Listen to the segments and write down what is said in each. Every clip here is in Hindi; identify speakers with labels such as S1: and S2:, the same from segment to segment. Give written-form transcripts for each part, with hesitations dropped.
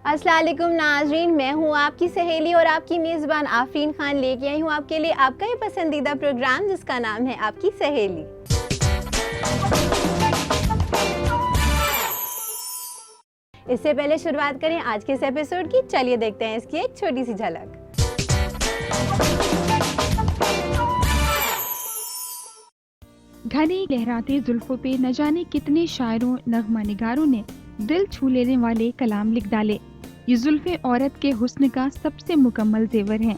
S1: अस्सलाम वालेकुम नाज़रीन, मैं हूँ आपकी सहेली और आपकी मेज़बान आफरीन खान लेके आई हूँ आपके लिए आपका ही पसंदीदा प्रोग्राम जिसका नाम है आपकी सहेली। इससे पहले शुरुआत करें आज के इस एपिसोड की, चलिए देखते हैं इसकी एक छोटी सी झलक।
S2: घने लहराते जुल्फों पे न जाने कितने शायरों नगमा निगारों ने दिल छू लेने वाले कलाम लिख डाले। ये जुल्फे औरत के हुस्न का सबसे मुकम्मल जेवर हैं।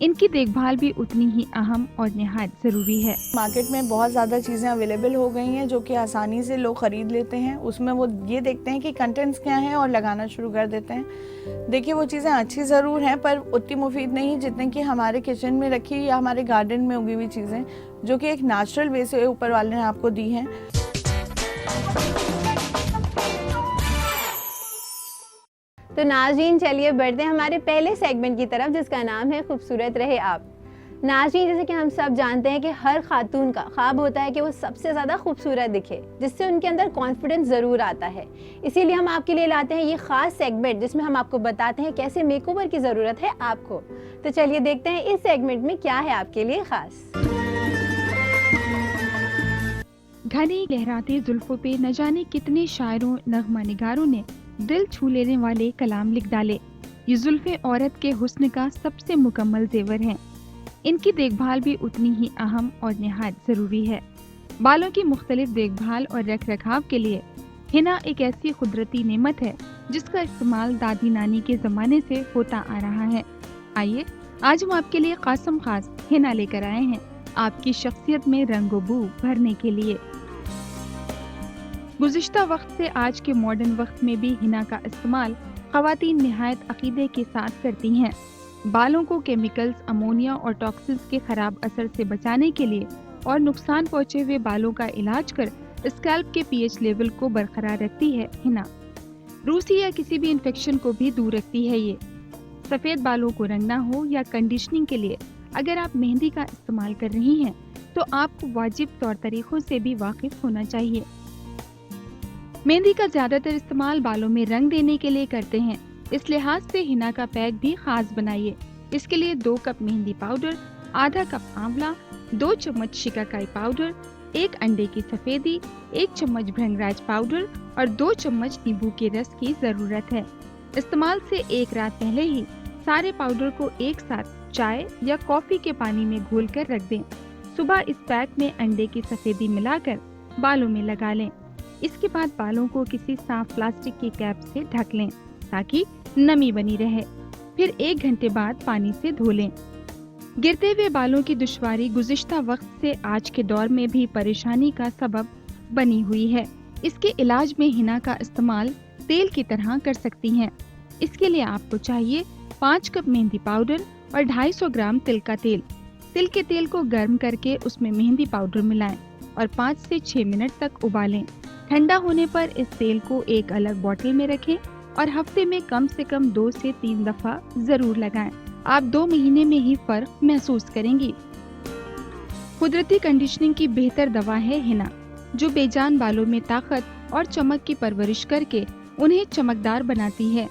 S2: इनकी देखभाल भी उतनी ही अहम और निहायत ज़रूरी है।
S3: मार्केट में बहुत ज़्यादा चीज़ें अवेलेबल हो गई हैं जो कि आसानी से लोग ख़रीद लेते हैं। उसमें वो ये देखते हैं कि कंटेंट्स क्या हैं और लगाना शुरू कर देते हैं। देखिए, वो चीज़ें अच्छी ज़रूर हैं पर उतनी मुफीद नहीं जितने कि हमारे किचन में रखी या हमारे गार्डन में उगी हुई चीज़ें, जो कि एक नेचुरल वे से ऊपर वाले ने आपको दी हैं।
S1: तो नाज़रीन, चलिए बढ़ते हैं हमारे पहले सेगमेंट की तरफ जिसका नाम है खूबसूरत रहे आप। नाज़रीन, जैसे कि हम सब जानते हैं कि हर खातून का ख्वाब होता है कि वो सबसे ज़्यादा खूबसूरत दिखे, जिससे उनके अंदर कॉन्फिडेंस ज़रूर आता है। इसीलिए हम आपके लिए लाते हैं ये ख़ास सेगमेंट जिसमें हम आपको बताते हैं कैसे मेकओवर की ज़रूरत है आपको। तो चलिए देखते हैं इस सेगमेंट में क्या है आपके लिए ख़ास।
S2: घने लहराते जुल्फों पे न जाने कितने शायरों नगमा निगारों ने दिल छू लेने वाले कलाम लिख डाले। ये जुल्फे औरत के हुस्न का सबसे मुकम्मल जेवर हैं। इनकी देखभाल भी उतनी ही अहम और निहायत ज़रूरी है। बालों की मुख्तलिफ देखभाल और रख रखाव के लिए हिना एक ऐसी कुदरती नेमत है जिसका इस्तेमाल दादी नानी के ज़माने से होता आ रहा है। आइए आज हम आपके लिए खासम खास हिना लेकर आए हैं, आपकी शख्सियत में रंगो बू भरने के लिए। गुज़िश्ता वक्त से आज के मॉडर्न वक्त में भी हिना का इस्तेमाल ख़वातीन निहायत अकीदे के साथ करती हैं। बालों को केमिकल्स, अमोनिया और टॉक्सिन्स के खराब असर से बचाने के लिए और नुकसान पहुँचे हुए बालों का इलाज कर स्कैल्प के पीएच लेवल को बरकरार रखती है हिना। रूसी या किसी भी इन्फेक्शन को भी दूर रखती है ये। सफ़ेद बालों को रंगना हो या कंडीशनिंग के लिए अगर आप मेहंदी का इस्तेमाल कर रही हैं तो आपको वाजिब तौर तरीकों से भी वाकिफ होना चाहिए। मेहंदी का ज्यादातर इस्तेमाल बालों में रंग देने के लिए करते हैं, इस लिहाज से हिना का पैक भी खास बनाइए। इसके लिए 2 कप मेहंदी पाउडर, आधा कप आंवला, 2 चम्मच शिकाकाई पाउडर, 1 अंडे की सफेदी, 1 चम्मच भृंगराज पाउडर और 2 चम्मच नींबू के रस की जरूरत है। इस्तेमाल से 1 रात पहले ही सारे पाउडर को एक साथ चाय या कॉफी के पानी में घोल कर रख दें। सुबह इस पैक में अंडे की सफेदी मिलाकर बालों में लगा लें। इसके बाद बालों को किसी साफ प्लास्टिक की कैप से ढक लें ताकि नमी बनी रहे। फिर 1 घंटे बाद पानी से धो लें। गिरते हुए बालों की दुश्वारी गुज़िश्ता वक्त से आज के दौर में भी परेशानी का सबब बनी हुई है। इसके इलाज में हिना का इस्तेमाल तेल की तरह कर सकती हैं। इसके लिए आपको चाहिए 5 कप मेहंदी पाउडर और 250 ग्राम तिल का तेल। तिल के तेल को गर्म करके उसमें मेहंदी पाउडर मिलाएं और 5 से 6 मिनट तक उबालें। ठंडा होने पर इस तेल को एक अलग बोतल में रखें और हफ्ते में कम से कम 2 से 3 दफा जरूर लगाएं। आप 2 महीने में ही फर्क महसूस करेंगी। कुदरती कंडीशनिंग की बेहतर दवा है हिना, जो बेजान बालों में ताकत और चमक की परवरिश करके उन्हें चमकदार बनाती है।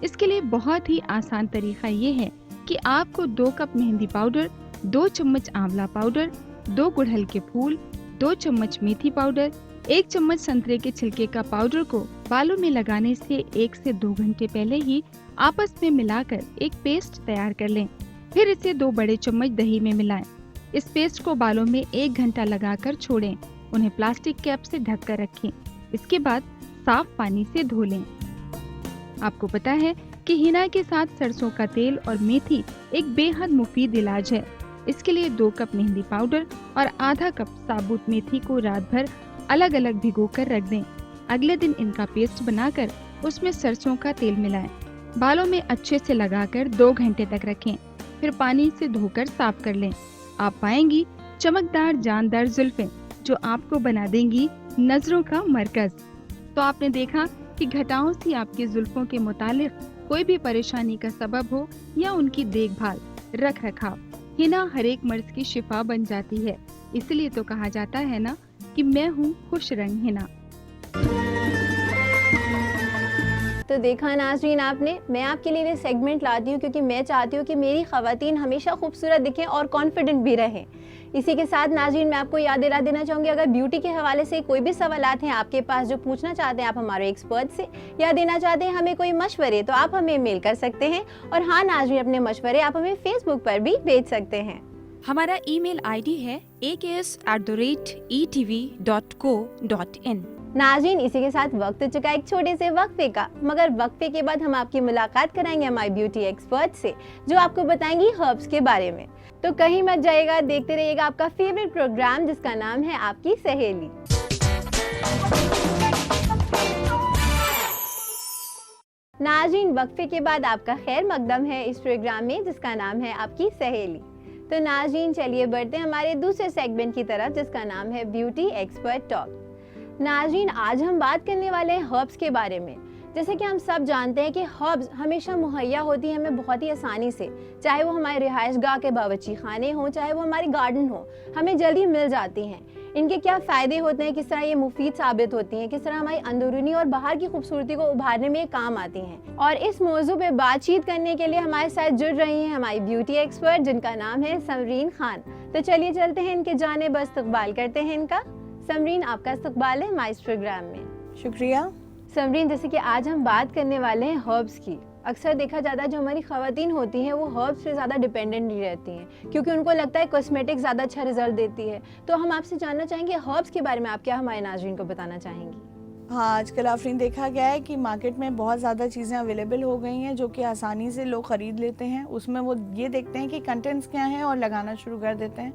S2: इसके लिए बहुत ही आसान तरीका ये है कि आपको 2 कप मेहंदी पाउडर, 2 चम्मच आंवला पाउडर, 2 गुड़हल के फूल, 2 चम्मच मेथी पाउडर, 1 चम्मच संतरे के छिलके का पाउडर को बालों में लगाने से 1 से 2 घंटे पहले ही आपस में मिलाकर एक पेस्ट तैयार कर लें। फिर इसे 2 बड़े चम्मच दही में मिलाएं। इस पेस्ट को बालों में 1 घंटा लगाकर छोड़ें। उन्हें प्लास्टिक कैप से ढक कर रखें। इसके बाद साफ पानी से धो लें। आपको पता है कि हिना के साथ सरसों का तेल और मेथी एक बेहद मुफीद इलाज है। इसके लिए 2 कप मेहंदी पाउडर और आधा कप साबुत मेथी को रात भर अलग अलग भिगोकर रख दें। अगले दिन इनका पेस्ट बनाकर उसमें सरसों का तेल मिलाएं। बालों में अच्छे से लगाकर 2 घंटे तक रखें। फिर पानी से धोकर साफ कर लें। आप पाएंगी चमकदार जानदार जुल्फें जो आपको बना देंगी नजरों का मरकज। तो आपने देखा कि घटाओं से आपके जुल्फों के मुतालिक कोई भी परेशानी का सबब हो या उनकी देखभाल, रख रखाव, हिना हर एक मर्ज की शिफा बन जाती है। इसलिए तो कहा जाता है ना कि मैं हूँ खुश रंग हिना।
S1: तो देखा नाज़रीन आपने, मैं आपके लिए सेगमेंट लाती हूँ क्योंकि मैं चाहती हूँ कि मेरी ख़वातीन हमेशा खूबसूरत दिखें और कॉन्फिडेंट भी रहें। इसी के साथ नाज़रीन मैं आपको याद दिला देना चाहूँगी, अगर ब्यूटी के हवाले से कोई भी सवालात हैं आपके पास जो पूछना चाहते हैं आप हमारे एक्सपर्ट से, या देना चाहते हैं हमें कोई मशवरे, तो आप हमें मेल कर सकते हैं। और हाँ नाज़रीन, अपने मशवरे आप हमें फेसबुक पर भी भेज सकते हैं।
S4: हमारा ईमेल आईडी है aks@etv.co.in।
S1: नाज़रीन इसी के साथ वक्त हो चुका एक छोटे से वक्फे का, मगर वक्फे के बाद हम आपकी मुलाकात कराएंगे हमारी ब्यूटी एक्सपर्ट से जो आपको बताएंगी हर्ब्स के बारे में। तो कहीं मत जाइएगा, देखते रहिएगा आपका फेवरेट प्रोग्राम जिसका नाम है आपकी सहेली। नाज़रीन वक्फे के बाद आपका खैर मकदम है इस प्रोग्राम में जिसका नाम है आपकी सहेली। तो नाज़रीन चलिए बढ़ते हैं हमारे दूसरे सेगमेंट की तरफ जिसका नाम है ब्यूटी एक्सपर्ट टॉक। नाज़रीन आज हम बात करने वाले हैं हर्ब्स के बारे में। जैसे कि हम सब जानते हैं कि हर्ब्स हमेशा मुहैया होती हैं हमें बहुत ही आसानी से, चाहे वो हमारे रिहाइशगाह के बावर्ची खाने हों, चाहे वो हमारे गार्डन हो, हमें जल्दी मिल जाती हैं। इनके क्या फ़ायदे होते हैं, किस तरह ये मुफीद साबित होती हैं, किस तरह हमारी अंदरूनी और बाहर की खूबसूरती को उभारने में काम आती हैं। और इस मौजू पे बातचीत करने के लिए हमारे साथ जुड़ रही हैं हमारी ब्यूटी एक्सपर्ट जिनका नाम है समरीन खान। तो चलिए चलते हैं इनके जानिब इस्तकबाल करते हैं इनका। समरीन आपका इस्तकबाल है हमारे इस प्रोग्राम में।
S3: शुक्रिया।
S1: समरीन जैसे कि आज हम बात करने वाले हैं हर्ब्स की। अक्सर देखा जाता है जो हमारी ख़वातीन होती हैं वो हर्ब्स पे ज़्यादा डिपेंडेंट नहीं रहती हैं क्योंकि उनको लगता है कॉस्मेटिक ज़्यादा अच्छा रिजल्ट देती है। तो हम आपसे जानना चाहेंगे हर्ब्स के बारे में आप क्या हमारे नाज़रीन को बताना चाहेंगी?
S3: हाँ, आजकल आफरीन देखा गया है कि मार्केट में बहुत ज़्यादा चीज़ें अवेलेबल हो गई हैं जो कि आसानी से लोग ख़रीद लेते हैं। उसमें वो ये देखते हैं कि कंटेंट्स क्या हैं और लगाना शुरू कर देते हैं।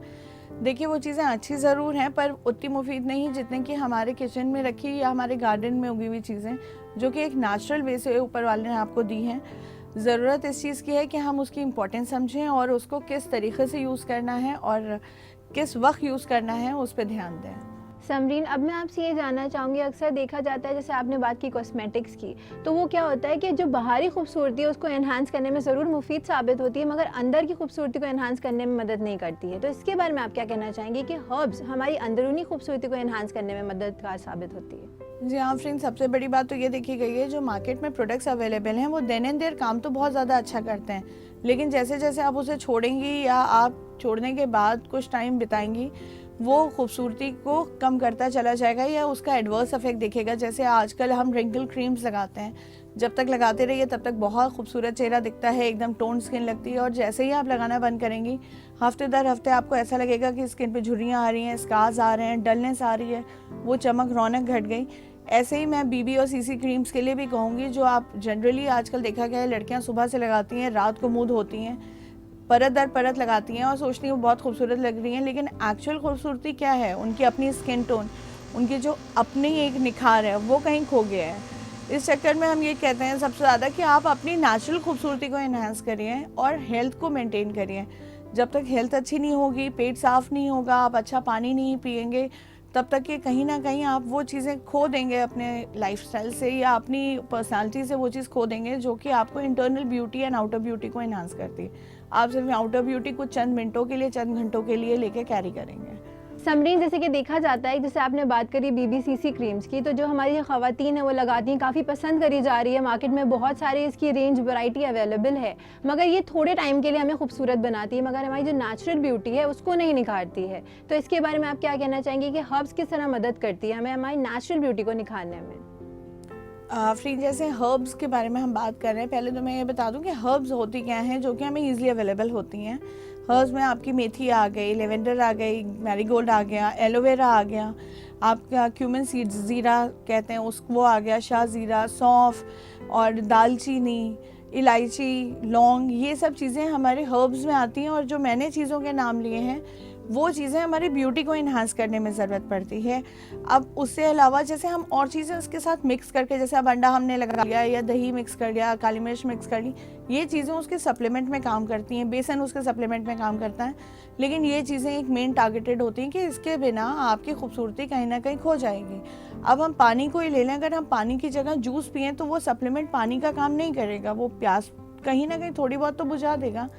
S3: देखिए वो चीज़ें अच्छी ज़रूर हैं पर उतनी मुफीद नहीं जितने कि हमारे किचन में रखी या हमारे गार्डन में उगी हुई चीज़ें जो कि एक नेचुरल वे से ऊपर वाले ने आपको दी हैं। ज़रूरत इस चीज़ की है कि हम उसकी इम्पोर्टेंस समझें और उसको किस तरीके से यूज़ करना है और किस वक्त यूज़ करना है उस पर ध्यान दें।
S1: समरीन अब मैं आपसे ये जानना चाहूँगी, अक्सर देखा जाता है जैसे आपने बात की कॉस्मेटिक्स की, तो वो क्या होता है कि जो बाहरी खूबसूरती है उसको एनहांस करने में ज़रूर मुफीद साबित होती है मगर अंदर की खूबसूरती को एनहांस करने में मदद नहीं करती है। तो इसके बारे में आप क्या कहना चाहेंगे कि हर्ब्स हमारी अंदरूनी खूबसूरती को एनहांस करने में मददगार साबित होती है?
S3: जी हाँ फ्रेंड, सबसे बड़ी बात तो ये देखी गई है जो मार्केट में प्रोडक्ट्स अवेलेबल हैं वो देन एंड देयर काम तो बहुत ज़्यादा अच्छा करते हैं, लेकिन जैसे जैसे आप उसे छोड़ेंगी या आप छोड़ने के बाद कुछ टाइम बिताएंगी वो खूबसूरती को कम करता चला जाएगा या उसका एडवर्स इफेक्ट दिखेगा। जैसे आजकल हम रिंकल क्रीम्स लगाते हैं, जब तक लगाते रहिए तब तक बहुत खूबसूरत चेहरा दिखता है, एकदम टोन स्किन लगती है, और जैसे ही आप लगाना बंद करेंगी हफ्ते दर हफ्ते आपको ऐसा लगेगा कि स्किन पे झुर्रियाँ आ रही हैं, स्कार्स आ रहे हैं, डलनेस आ रही है, वो चमक रौनक घट गई। ऐसे ही मैं बीबी और सीसी क्रीम्स के लिए भी कहूँगी जो आप जनरली आजकल देखा गया है लड़कियाँ सुबह से लगाती हैं, रात को मुँह धोती हैं, परत दर परत लगाती हैं और सोचती हैं वो बहुत खूबसूरत लग रही हैं, लेकिन एक्चुअल खूबसूरती क्या है, उनकी अपनी स्किन टोन, उनकी जो अपनी एक निखार है वो कहीं खो गया है। इस चक्कर में हम ये कहते हैं सबसे ज़्यादा कि आप अपनी नेचुरल खूबसूरती को एनहांस करिए और हेल्थ को मेंटेन करिए। जब तक हेल्थ अच्छी नहीं होगी, पेट साफ़ नहीं होगा, आप अच्छा पानी नहीं पिएंगे, तब तक कि कहीं ना कहीं आप वो चीज़ें खो देंगे अपने लाइफस्टाइल से या अपनी पर्सनालिटी से, वो चीज़ खो देंगे जो कि आपको internal beauty and outer beauty को एनहांस करती है। आप सिर्फ आउटर ब्यूटी कुछ चंद मिनटों के लिए, चंद घंटों के लिए लेके कैरी करेंगे।
S1: समरीन जैसे कि देखा जाता है, जैसे आपने बात करी बीबीसीसी क्रीम्स की, तो जो हमारी ख़वातीन है वो लगाती हैं, काफ़ी पसंद करी जा रही है, मार्केट में बहुत सारी इसकी रेंज वैरायटी अवेलेबल है, मगर ये थोड़े टाइम के लिए हमें खूबसूरत बनाती है मगर हमारी जो नेचुरल ब्यूटी है उसको नहीं निखारती है। तो इसके बारे में आप क्या कहना चाहेंगे कि हर्ब्स किस तरह मदद करती है हमें हमारी नेचुरल ब्यूटी को निखारने में?
S3: फ्री जैसे हर्ब्स के बारे में हम बात कर रहे हैं, पहले तो मैं ये बता दूं कि हर्ब्स होती क्या हैं जो कि हमें ईजिली अवेलेबल होती हैं। हर्ब्स में आपकी मेथी आ गई, लेवेंडर आ गई, मैरीगोल्ड आ गया, एलोवेरा आ गया, आपका क्यूमिन सीड्स, ज़ीरा कहते हैं उसको, वो आ गया, शाह ज़ीरा, सौंफ और दालचीनी, इलायची, लौंग, ये सब चीज़ें हमारे हर्ब्स में आती हैं। और जो मैंने चीज़ों के नाम लिए हैं वो चीज़ें हमारी ब्यूटी को इन्हांस करने में ज़रूरत पड़ती है। अब उससे अलावा जैसे हम और चीज़ें उसके साथ मिक्स करके, जैसे अब अंडा हमने लगा लिया या दही मिक्स कर लिया, काली मिर्च मिक्स कर ली, ये चीज़ें उसके सप्लीमेंट में काम करती हैं, बेसन उसके सप्लीमेंट में काम करता है, लेकिन ये चीज़ें एक मेन टारगेटेड होती हैं कि इसके बिना आपकी खूबसूरती कहीं ना कहीं खो जाएगी। अब हम पानी को ही ले लें, अगर हम पानी की जगह जूस पिएँ तो वो सप्लीमेंट पानी का काम नहीं करेगा, वो प्यास कहीं ना कहीं थोड़ी बहुत तो बुझा देगा,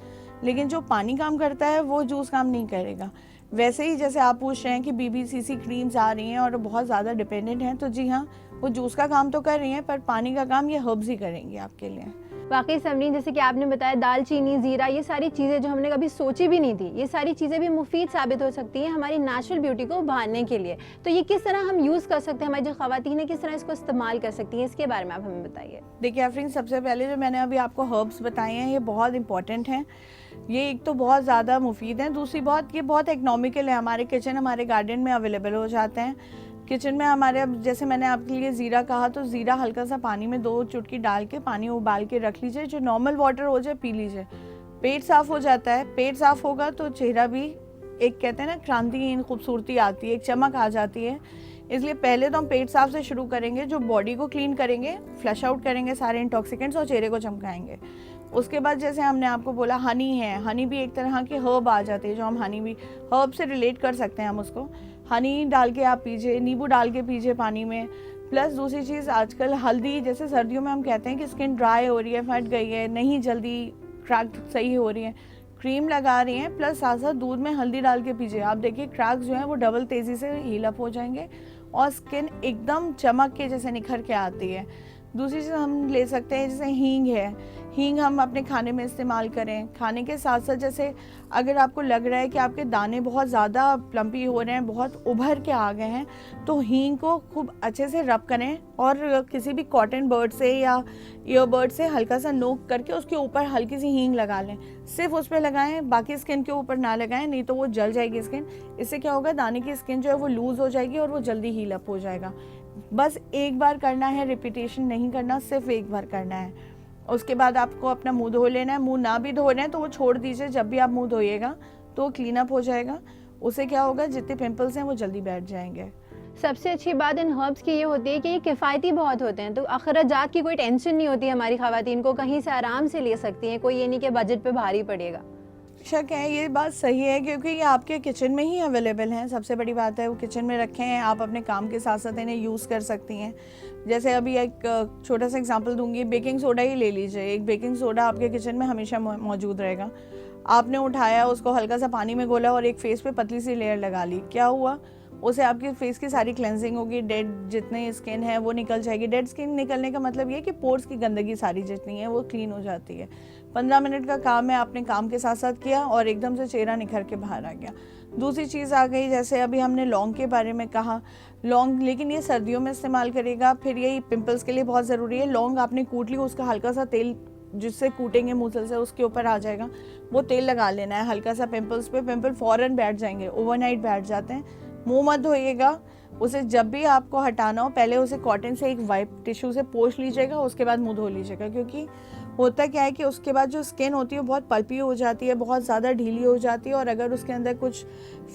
S3: लेकिन जो पानी काम करता है वो जूस काम नहीं करेगा। वैसे ही जैसे आप पूछ रहे हैं कि BBCC क्रीम्स आ रही हैं और बहुत ज़्यादा डिपेंडेंट हैं, तो जी हाँ, वो जूस का काम तो कर रही हैं, पर पानी का काम ये हर्ब्स ही करेंगी आपके लिए।
S1: वाकई समरीन, जैसे कि आपने बताया दालचीनी, ज़ीरा, ये सारी चीज़ें जो हमने कभी सोची भी नहीं थी, ये सारी चीज़ें भी मुफीद साबित हो सकती हैं हमारी नेचुरल ब्यूटी को उभारने के लिए। तो ये किस तरह हम यूज़ कर सकते हैं, हमारी जो ख़वातीन है किस तरह इसको इस्तेमाल कर सकती हैं, इसके बारे में आप हमें बताइए।
S3: देखिए आफरीन, सबसे पहले जो मैंने अभी आपको हर्ब्स बताए हैं ये बहुत इंपॉर्टेंट हैं। ये एक तो बहुत ज़्यादा मुफीद हैं, दूसरी बात ये बहुत इकनॉमिकल है। हमारे किचन, हमारे गार्डन में अवेलेबल हो जाते हैं। किचन में हमारे, अब जैसे मैंने आपके लिए ज़ीरा कहा, तो ज़ीरा हल्का सा पानी में 2 चुटकी डाल के पानी उबाल के रख लीजिए, जो नॉर्मल वाटर हो जाए पी लीजिए। पेट साफ़ हो जाता है। पेट साफ़ होगा तो चेहरा भी, एक कहते हैं ना, क्रांतिहीन खूबसूरती आती है, एक चमक आ जाती है। इसलिए पहले तो हम पेट साफ से शुरू करेंगे, जो बॉडी को क्लीन करेंगे, फ्लश आउट करेंगे सारे इंटॉक्सिकेंट्स और चेहरे को चमकाएंगे। उसके बाद जैसे हमने आपको बोला हनी है, हनी भी एक तरह की हर्ब आ जाती है, जो हम हनी भी हर्ब से रिलेट कर सकते हैं हम उसको। हनी डाल के आप पीजिए, नींबू डाल के पीजिए पानी में। प्लस दूसरी चीज़, आजकल हल्दी, जैसे सर्दियों में हम कहते हैं कि स्किन ड्राई हो रही है, फट गई है, नहीं जल्दी क्रैक सही हो रही है, क्रीम लगा रही हैं, प्लस साथ साथ दूध में हल्दी डाल के पीजिए। आप देखिए क्रैक्स जो हैं वो डबल तेज़ी से हील अप हो जाएंगे और स्किन एकदम चमक के जैसे निखर के आती है। दूसरी चीज़ हम ले सकते हैं, जैसे हींग है, हींग हम अपने खाने में इस्तेमाल करें। खाने के साथ साथ जैसे अगर आपको लग रहा है कि आपके दाने बहुत ज़्यादा प्लम्पी हो रहे हैं, बहुत उभर के आ गए हैं, तो हींग को खूब अच्छे से रब करें और किसी भी कॉटन बर्ड से या ईयरबर्ड से हल्का सा नोक करके उसके ऊपर हल्की सी हींग लगा लें। सिर्फ उस पर लगाएं, बाकी स्किन के ऊपर ना लगाएं, नहीं तो वो जल जाएगी स्किन। इससे क्या होगा, दाने की स्किन जो है वो लूज़ हो जाएगी और वो जल्दी हील अप हो जाएगा। बस एक बार करना है, रिपीटेशन नहीं करना, सिर्फ एक बार करना है। उसके बाद आपको अपना मुंह धो लेना है। मुंह ना भी धो रहे हैं तो वो छोड़ दीजिए, जब भी आप मुंह धोइएगा तो क्लीन अप हो जाएगा। उससे क्या होगा, जितने पिंपल्स हैं वो जल्दी बैठ जाएंगे।
S1: सबसे अच्छी बात इन हर्ब्स की ये होती है कि ये किफ़ायती बहुत होते हैं, तो अखराजात की कोई टेंशन नहीं होती, हमारी ख़वातीन को कहीं से आराम से ले सकती हैं, कोई ये नहीं कि बजट पे भारी पड़ेगा।
S3: शक है, ये बात सही है, क्योंकि ये आपके किचन में ही अवेलेबल हैं। सबसे बड़ी बात है वो किचन में रखे हैं, आप अपने काम के साथ साथ इन्हें यूज़ कर सकती हैं। जैसे अभी एक छोटा सा एग्जांपल दूंगी, बेकिंग सोडा ही ले लीजिए। एक बेकिंग सोडा आपके किचन में हमेशा मौजूद रहेगा। आपने उठाया, उसको हल्का सा पानी में घोला और एक फेस पे पतली सी लेयर लगा ली, क्या हुआ, उससे आपकी फेस की सारी क्लेंजिंग होगी, डेड जितने स्किन है वो निकल जाएगी। डेड स्किन निकलने का मतलब ये कि पोर्स की गंदगी सारी जितनी है वो क्लीन हो जाती है। 15 मिनट का काम है, आपने काम के साथ साथ किया और एकदम से चेहरा निखर के बाहर आ गया। दूसरी चीज़ आ गई, जैसे अभी हमने लौंग के बारे में कहा, लौंग लेकिन ये सर्दियों में इस्तेमाल करेगा, फिर यही पिंपल्स के लिए बहुत ज़रूरी है। लौंग आपने कूट ली, उसका हल्का सा तेल जिससे कूटेंगे मूसल से उसके ऊपर आ जाएगा, वो तेल लगा लेना है हल्का सा पिंपल्स पे। पिंपल फ़ौरन बैठ जाएंगे, ओवरनाइट बैठ जाते हैं। मुंह मत धोइएगा, उसे जब भी आपको हटाना हो पहले उसे कॉटन से एक वाइप टिश्यू से पोंछ लीजिएगा, उसके बाद मुंह धो लीजिएगा। क्योंकि होता क्या है कि उसके बाद जो स्किन होती है वो बहुत पल्पी हो जाती है, बहुत ज़्यादा ढीली हो जाती है, और अगर उसके अंदर कुछ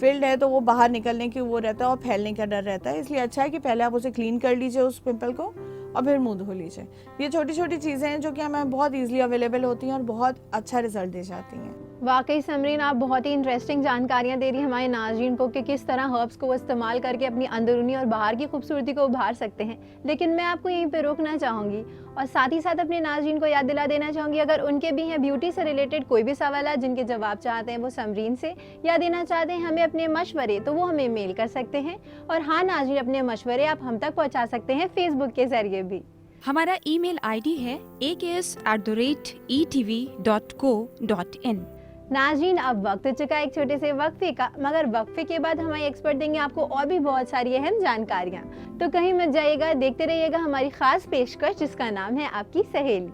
S3: फिल्ड है तो वो बाहर निकलने की वो रहता है और फैलने का डर रहता है। इसलिए अच्छा है कि पहले आप उसे क्लीन कर लीजिए उस पिंपल को और फिर मुंह धो लीजिए। ये छोटी छोटी चीज़ें हैं जो कि हमें बहुत ईजिली अवेलेबल होती हैं और बहुत अच्छा रिजल्ट दे जाती हैं।
S1: वाकई समरीन, आप बहुत ही इंटरेस्टिंग जानकारियाँ दे रही हैं हमारे नाज़रीन को कि किस तरह हर्ब्स को वो इस्तेमाल करके अपनी अंदरूनी और बाहर की खूबसूरती को उभार सकते हैं। लेकिन मैं आपको यहीं पे रोकना चाहूँगी और साथ ही साथ अपने नाज़रीन को याद दिला देना चाहूँगी, अगर उनके भी हैं ब्यूटी से रिलेटेड कोई भी सवाल जिनके जवाब चाहते हैं वो समरीन से या देना चाहते हैं हमें अपने मशवरे, तो वो हमें मेल कर सकते हैं। और हाँ नाज़रीन, अपने मशवरे आप हम तक पहुँचा सकते हैं फेसबुक के ज़रिए भी।
S4: हमारा ईमेल आईडी है aks@etv.co.in।
S1: नाज़रीन, अब वक्त हो चुका है एक छोटे से वक्फे का, मगर वक्फे के बाद हमारे एक्सपर्ट देंगे आपको और भी बहुत सारी अहम जानकारियाँ, तो कहीं मत जाइएगा, देखते रहिएगा हमारी खास पेशकश जिसका नाम है आपकी सहेली।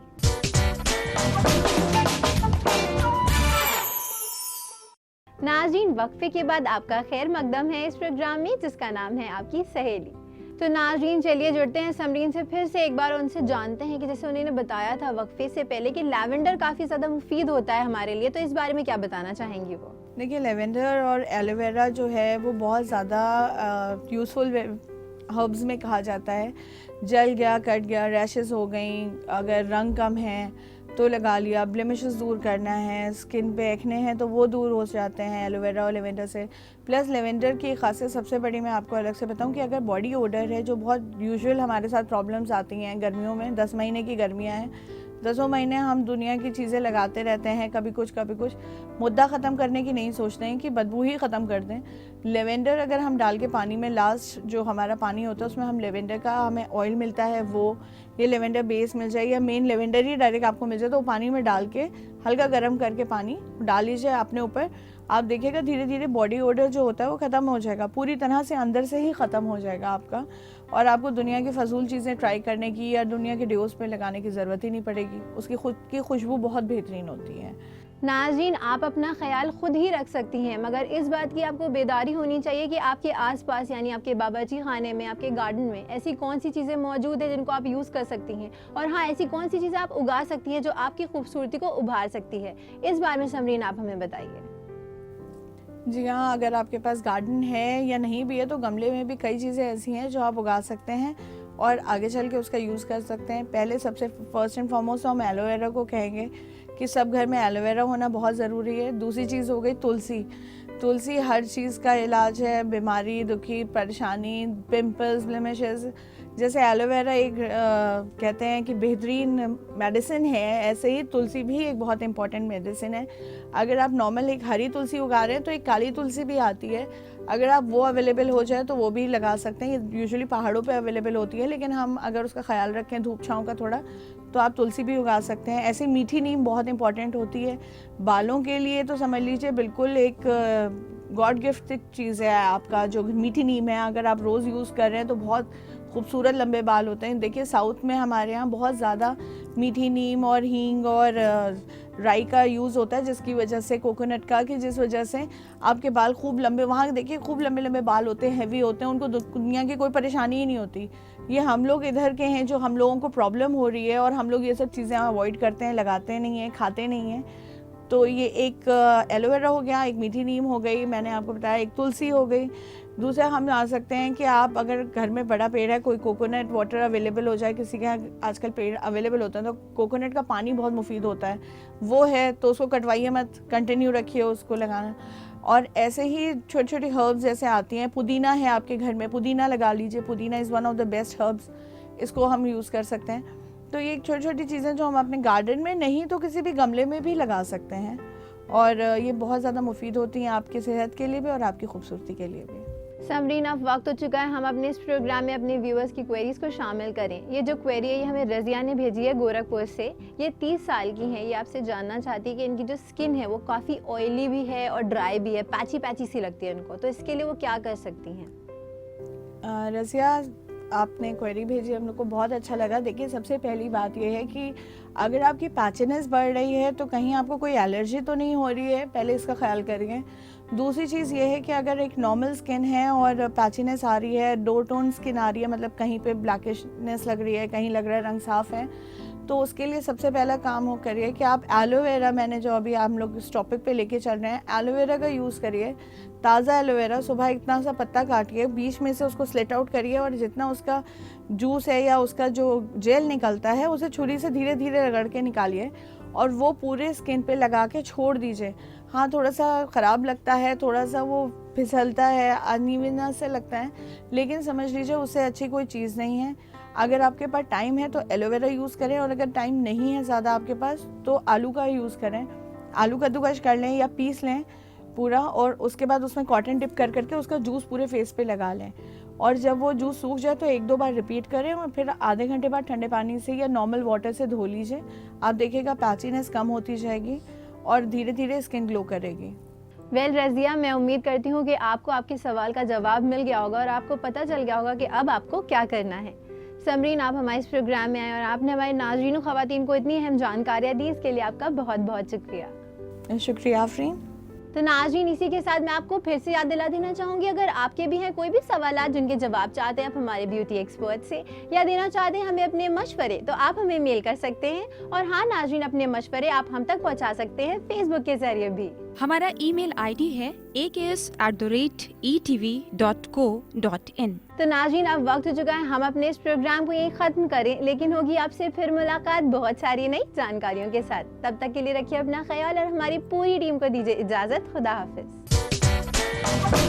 S1: नाज़रीन, वक्फे के बाद आपका खैर मकदम है इस प्रोग्राम में जिसका नाम है आपकी सहेली। तो नाज़रीन, चलिए जुड़ते हैं समरीन से फिर से एक बार, उनसे जानते हैं कि जैसे उन्होंने बताया था वक्फे से पहले कि लैवेंडर काफ़ी ज़्यादा मुफीद होता है हमारे लिए, तो इस बारे में क्या बताना चाहेंगी वो?
S3: देखिए, लेवेंडर और एलोवेरा जो है वो बहुत ज़्यादा यूज़फुल हर्ब्स में कहा जाता है। जल गया, कट गया, रैशेस हो गई, अगर रंग कम है तो लगा लिया, ब्लेमिशेस दूर करना है, स्किन पे एक्ने हैं तो वो दूर हो जाते हैं एलोवेरा और लेवेंडर से। प्लस लेवेंडर की खासियत सबसे बड़ी मैं आपको अलग से बताऊं कि अगर बॉडी ओडर है, जो बहुत यूजुअल हमारे साथ प्रॉब्लम्स आती हैं गर्मियों में, 10 महीने की गर्मियां हैं, 10 महीने हम दुनिया की चीज़ें लगाते रहते हैं, कभी कुछ मुद्दा ख़त्म करने की नहीं सोचते हैं कि बदबू ही ख़त्म कर दें। लेवेंडर अगर हम डाल के पानी में, लास्ट जो हमारा पानी होता है उसमें हम लेवेंडर का हमें ऑयल मिलता है, वो ये लेवेंडर बेस मिल जाए या मेन लेवेंडर ही डायरेक्ट आपको मिल जाए, तो पानी में डाल के हल्का गर्म करके पानी डाल लीजिए अपने ऊपर। आप देखिएगा धीरे धीरे बॉडी ओडर जो होता है वो ख़त्म हो जाएगा, पूरी तरह से अंदर से ही ख़त्म हो जाएगा आपका, और आपको दुनिया की फजूल चीज़ें ट्राई करने की या दुनिया के डिओस पे लगाने की ज़रूरत ही नहीं पड़ेगी। उसकी खुद की खुशबू बहुत बेहतरीन होती है।
S1: नाज़रीन, आप अपना ख्याल खुद ही रख सकती हैं, मगर इस बात की आपको बेदारी होनी चाहिए कि आपके आसपास यानी आपके बावर्ची खाने में, आपके गार्डन में ऐसी कौन सी चीज़ें मौजूद हैं जिनको आप यूज़ कर सकती हैं, और हाँ, ऐसी कौन सी चीज़ें आप उगा सकती हैं जो आपकी खूबसूरती को उभार सकती है। इस बारे में समरीन आप हमें बताइए।
S3: जी हाँ, अगर आपके पास गार्डन है या नहीं भी है तो गमले में भी कई चीज़ें ऐसी हैं जो आप उगा सकते हैं और आगे चल के उसका यूज़ कर सकते हैं। पहले सबसे फर्स्ट एंड फॉरमोस्ट हम एलोवेरा को कहेंगे कि सब घर में एलोवेरा होना बहुत ज़रूरी है। दूसरी चीज़ हो गई तुलसी। तुलसी हर चीज़ का इलाज है, बीमारी, दुखी, परेशानी, पिंपल्स, ब्लेमिशेस। जैसे एलोवेरा एक कहते हैं कि बेहतरीन मेडिसिन है, ऐसे ही तुलसी भी एक बहुत इंपॉर्टेंट मेडिसिन है। अगर आप नॉर्मल एक हरी तुलसी उगा रहे हैं तो एक काली तुलसी भी आती है, अगर आप वो अवेलेबल हो जाए तो वो भी लगा सकते हैं। ये यूजुअली पहाड़ों पे अवेलेबल होती है, लेकिन हम अगर उसका ख्याल रखें धूप छाँव का थोड़ा, तो आप तुलसी भी उगा सकते हैं। ऐसे मीठी नीम बहुत इंपॉर्टेंट होती है बालों के लिए, तो समझ लीजिए बिल्कुल एक गॉड गिफ्ट चीज़ है आपका जो मीठी नीम है। अगर आप रोज़ यूज़ कर रहे हैं तो बहुत खूबसूरत लंबे बाल होते हैं। देखिए साउथ में हमारे यहाँ बहुत ज़्यादा मीठी नीम और हींग और राई का यूज़ होता है, जिसकी वजह से, कोकोनट का, कि जिस वजह से आपके बाल खूब लंबे, वहाँ देखिए खूब लंबे लंबे बाल होते हैं, हैवी होते हैं, उनको दुनिया की कोई परेशानी ही नहीं होती। ये हम लोग इधर के हैं जो हम लोगों को प्रॉब्लम हो रही है और हम लोग ये सब चीज़ें अवॉइड करते हैं, लगाते नहीं हैं, खाते नहीं हैं। तो ये एक एलोवेरा हो गया, एक मीठी नीम हो गई, मैंने आपको बताया, एक तुलसी हो गई। दूसरा हम आ सकते हैं कि आप अगर घर में बड़ा पेड़ है, कोई कोकोनट वाटर अवेलेबल हो जाए, किसी के यहाँ आजकल पेड़ अवेलेबल होते हैं, तो कोकोनट का पानी बहुत मुफीद होता है, वो है तो उसको कटवाइए मत, कंटिन्यू रखिए उसको लगाना। और ऐसे ही छोटी छोटी हर्ब्स जैसे आती हैं, पुदीना है आपके घर में, पुदीना लगा लीजिए, पुदीना is one of the best herbs, इसको हम यूज़ कर सकते हैं। तो ये छोटी छोटी चीज़ें जो हम अपने गार्डन में नहीं तो किसी भी गमले में भी लगा सकते हैं, और ये बहुत ज़्यादा मुफीद होती हैं आपकी सेहत के लिए भी और आपकी खूबसूरती के लिए भी।
S1: समरीन, अब वक्त हो चुका है हम अपने इस प्रोग्राम में अपने व्यूअर्स की क्वेरीज को शामिल करें। ये जो क्वेरी है ये हमें रज़िया ने भेजी है गोरखपुर से। ये 30 साल की हैं। ये आपसे जानना चाहती है कि इनकी जो स्किन है वो काफ़ी ऑयली भी है और ड्राई भी है, पैची पैची सी लगती है उनको, तो इसके लिए वो क्या कर सकती हैं?
S3: रज़िया, आपने क्वेरी भेजी, हम लोग को बहुत अच्छा लगा। देखिए सबसे पहली बात यह है कि अगर आपकी पैचीनेस बढ़ रही है तो कहीं आपको कोई एलर्जी तो नहीं हो रही है, पहले इसका ख्याल करिए। दूसरी चीज़ ये है कि अगर एक नॉर्मल स्किन है और पैचीनेस आ रही है, 2 टोन स्किन आ रही है, मतलब कहीं पे ब्लैकिशनेस लग रही है, कहीं लग रहा है रंग साफ़ है, तो उसके लिए सबसे पहला काम हो करिए कि आप एलोवेरा, मैंने जो अभी हम लोग इस टॉपिक पे लेके चल रहे हैं, एलोवेरा का यूज़ करिए। ताज़ा एलोवेरा, सुबह इतना सा पत्ता काटिए, बीच में से उसको स्लिट आउट करिए और जितना उसका जूस है या उसका जो जेल निकलता है उसे छुरी से धीरे धीरे रगड़ के निकालिए और वो पूरे स्किन पे लगा के छोड़ दीजिए। हाँ, थोड़ा सा ख़राब लगता है, थोड़ा सा वो फिसलता है, अनइवननेस से लगता है, लेकिन समझ लीजिए उससे अच्छी कोई चीज़ नहीं है। अगर आपके पास टाइम है तो एलोवेरा यूज़ करें, और अगर टाइम नहीं है ज़्यादा आपके पास तो आलू का यूज़ करें। आलू कद्दूकस कर लें या पीस लें पूरा, और उसके बाद उसमें कॉटन टिप कर करके उसका जूस पूरे फेस पे लगा लें, और जब वो जूस सूख जाए तो 1-2 बार रिपीट करें और फिर आधे घंटे बाद ठंडे पानी से या नॉर्मल वाटर से धो लीजिए। आप देखिएगा पैचीनेस कम होती जाएगी और धीरे धीरे स्किन ग्लो करेगी।
S1: वेल रज़िया, मैं उम्मीद करती हूँ कि आपको आपके सवाल का जवाब मिल गया होगा और आपको पता चल गया होगा कि अब आपको क्या करना है। समरीन, आप हमारे इस प्रोग्राम में आए और आपने हमारे नाज़रीन ख़वातीन को इतनी अहम जानकारियाँ दी, इसके लिए आपका बहुत बहुत शुक्रिया।
S3: शुक्रिया आफरीन।
S1: तो नाज़रीन, इसी के साथ मैं आपको फिर से याद दिला देना चाहूँगी, अगर आपके भी हैं कोई भी सवाल जिनके जवाब चाहते हैं आप हमारे ब्यूटी एक्सपर्ट से या देना चाहते हैं हमें अपने मशवरे, तो आप हमें मेल कर सकते हैं। और हाँ नाज़रीन, अपने मशवरे आप हम तक पहुँचा सकते हैं फेसबुक के जरिए भी।
S4: हमारा ईमेल आईडी है aks@etv.co.in।
S1: तो नाज़रीन, अब वक्त हो चुका है हम अपने इस प्रोग्राम को यहीं ख़त्म करें, लेकिन होगी आपसे फिर मुलाकात बहुत सारी नई जानकारियों के साथ। तब तक के लिए रखिए अपना ख्याल और हमारी पूरी टीम को दीजिए इजाज़त। खुदा हाफिज़।